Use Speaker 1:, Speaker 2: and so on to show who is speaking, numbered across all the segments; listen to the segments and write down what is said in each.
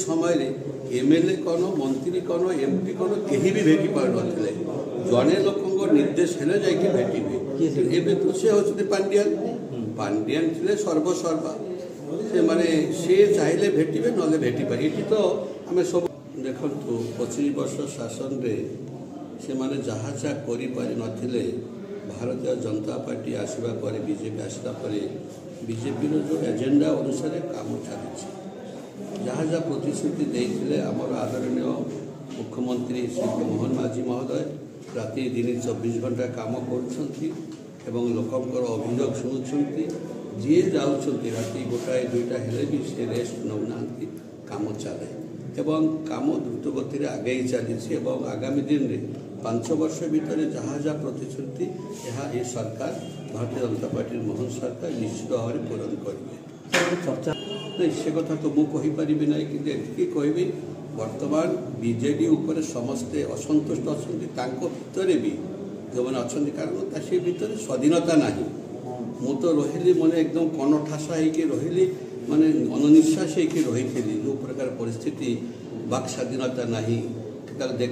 Speaker 1: समय एमएलए कौन मंत्री कौन एमपी कौन कहीं भी भेटी पार नथिले जने लोक निर्देश है जाकि भेटे एवं तो सी हूँ पांडियान पांडियान थे सर्वसर्वा से माने सी चाहिए भेटे ना भेटी पारे ये तो आम सब देखु 25 वर्ष शासन रे से माने जहाँ जहाँ कर भारतीय जनता पार्टी आसवा पर बीजेपी आसला पर बीजेपी जो एजेंडा अनुसार काम चली जहाँ जहाँ प्रतिश्रुति देते आमर आदरणीय मुख्यमंत्री श्री मोहन माझी महोदय राति दिन 24 घंटा काम कर लोकंर अभियोग शुणुंट जी जाऊँच राति गोटाए दुईटा हेले भी से रेस्ट नौना काम चले एवं काम द्रुत गति आगे चली आगामी दिन में 5 वर्ष भितर जहाँ जहाँ प्रतिश्रुति यह सरकार भारतीय जनता पार्टी मोहन सरकार निश्चित भाव में पूरण करेंगे नहीं से कथा तो मुझे ना कि कहि वर्तमान बीजेडी उपर समस्ते असंतुष्ट अच्छा भितर भी जो मैंने अच्छा कारण से भितर स्वाधीनता ना मु तो रही मैंने एकदम कनठासा रही माने अनिश्वास रही जो प्रकार परिस्थिति वाक स्वाधीनता ना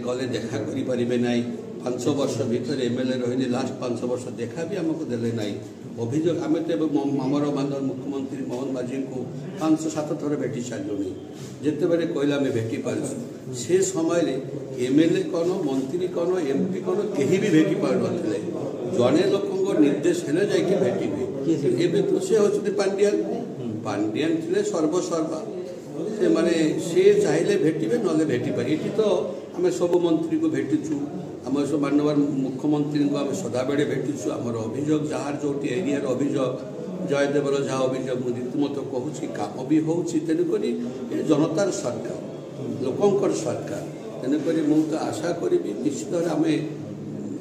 Speaker 1: कले देखा करें ना 5 वर्ष भितर एमएलए रही लास्ट 5 वर्ष देखा भी आमको देले ना अभियोग आम तो आमर मानव मुख्यमंत्री मोहन माझी को 5-7 थर भेटी सारूनी जिते बड़े कहले आम भेटी पार्छ से समय एमएलए कौन मंत्री कौन एमपी कौन कहीं भी भेटी पार नथिले जने लोक निर्देश है जाकि भेटे एवं तो सी हूँ पांडियान पांडियान थे सर्वसर्वा से माने सी चाहिए भेटे ना भेटी पारे ये तो आम सब मंत्री को भेटुचु आम सब मानव मुख्यमंत्री को आम सदाबे भेटुचु आमर अभियोग जार जो एरिया अभियोग जयदेवर जहाँ अभियोग रीतिमत कहूँ काम भी हो तेणुक जनतार सरकार लोकंर सरकार तेणुक मुझे आशा करी निश्चित आम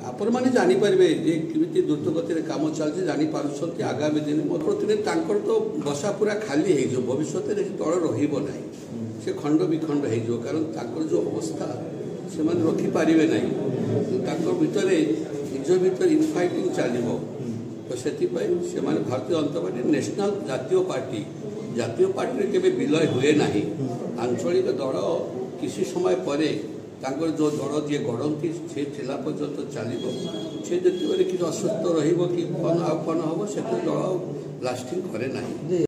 Speaker 1: आपण मैंने जानीपारे जे किमिति द्रुत गति काम चलती जानीपार आगामी दिन प्रतिदिन तो बसा पूरा खाली हो भविष्य दल रहा से खंड विखंड हो कारण जो अवस्था से रखिपारे ना भितर निज भर इनफाइटिंग चलो तो से भारतीय जनता पार्टी नेशनल जातीय पार्टी के विलय हुए ना आंचलिक दल किसी समय पर जो दल जी गढ़ती से पर्यंत चलो से जो कि असुस्थ रही कौन हम से दल लास्टिंग करे ना।